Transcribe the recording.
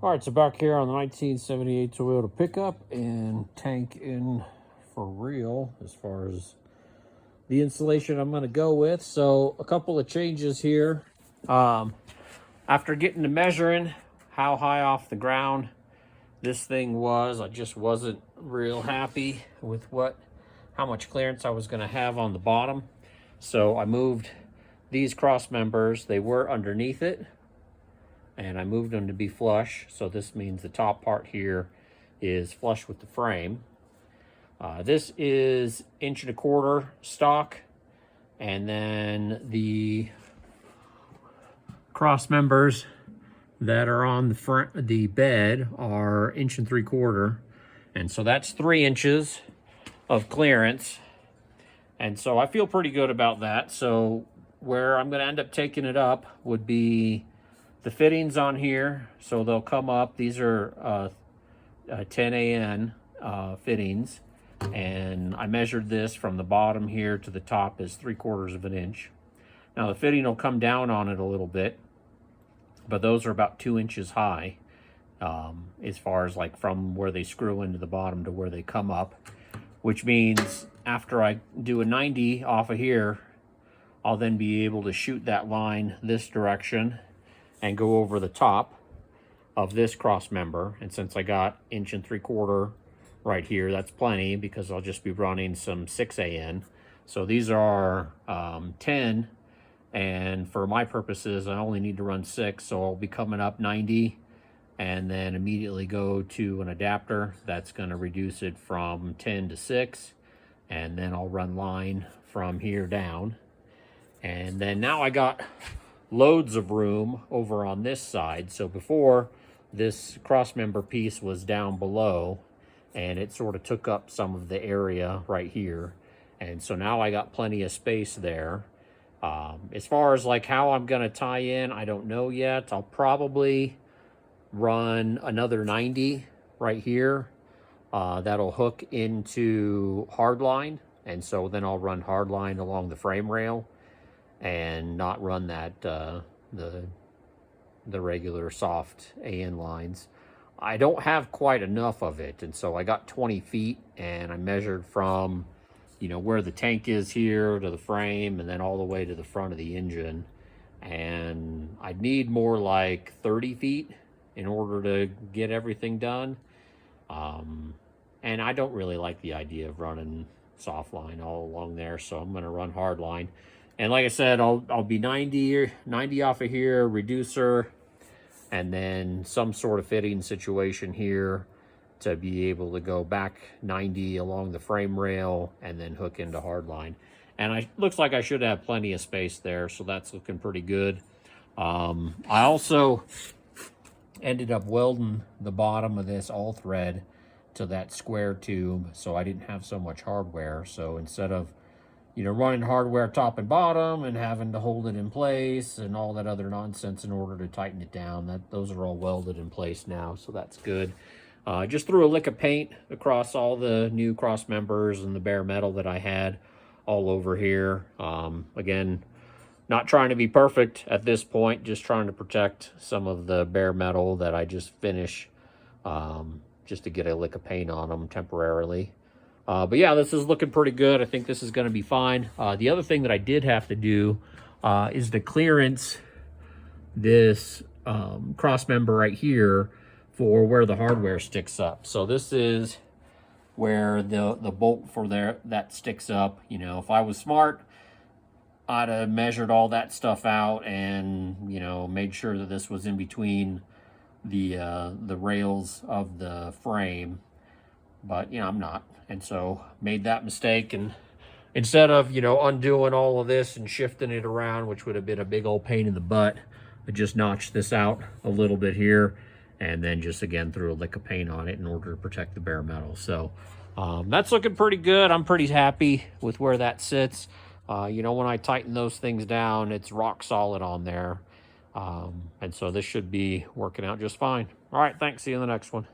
All right, so back here on the 1978 Toyota pickup, and tank in for real as far as the insulation I'm going to go with. So a couple of changes here. After getting to measuring how high off the ground this thing was, I just wasn't real happy with how much clearance I was going to have on the bottom. So I moved these cross members. They were underneath it, and I moved them to be flush. So this means the top part here is flush with the frame. This is 1.25 inch stock, and then the cross members that are on the bed are 1.75 inches, and so that's 3 inches of clearance. And so I feel pretty good about that. So where I'm going to end up taking it up would be the fittings on here. So they'll come up. These are 10 AN fittings, and I measured this from the bottom here to the top is 3/4 inch. Now the fitting will come down on it a little bit, but those are about 2 inches high, as far as like from where they screw into the bottom to where they come up, which means after I do a 90 off of here, I'll then be able to shoot that line this direction and go over the top of this cross member. And since I got 1.75 inches right here, that's plenty, because I'll just be running some 6 AN. So these are 10, and for my purposes I only need to run 6, so I'll be coming up 90 and then immediately go to an adapter that's going to reduce it from 10 to 6, and then I'll run line from here down. And then now I got loads of room over on this side. So before, this cross member piece was down below, and it sort of took up some of the area right here. And so now I got plenty of space there. As far as like how I'm going to tie in, I don't know yet. I'll probably run another 90 right here. That'll hook into hardline. And so then I'll run hardline along the frame rail and not run that the regular soft AN lines. I don't have quite enough of it, and so I got 20 feet, and I measured from, where the tank is here to the frame, and then all the way to the front of the engine. And I'd need more like 30 feet in order to get everything done. And I don't really like the idea of running soft line all along there, so I'm going to run hard line. And like I said, I'll be 90 off of here, reducer, and then some sort of fitting situation here to be able to go back 90 along the frame rail and then hook into hardline. And looks like I should have plenty of space there, so that's looking pretty good. I also ended up welding the bottom of this all thread to that square tube, so I didn't have so much hardware. So instead of running hardware top and bottom and having to hold it in place and all that other nonsense in order to tighten it down, those are all welded in place now, so that's good. Just threw a lick of paint across all the new cross members and the bare metal that I had all over here. Again, not trying to be perfect at this point, just trying to protect some of the bare metal that I just finished, just to get a lick of paint on them temporarily. But yeah, this is looking pretty good. I think this is going to be fine. The other thing that I did have to do is to clearance this cross member right here for where the hardware sticks up. So this is where the bolt for that sticks up. If I was smart, I'd have measured all that stuff out and made sure that this was in between the rails of the frame. But I'm not, and so made that mistake. And instead of undoing all of this and shifting it around, which would have been a big old pain in the butt, I just notched this out a little bit here, and then just again threw a lick of paint on it in order to protect the bare metal. So that's looking pretty good. I'm pretty happy with where that sits. When I tighten those things down, it's rock solid on there. And so this should be working out just fine. All right, thanks. See you in the next one.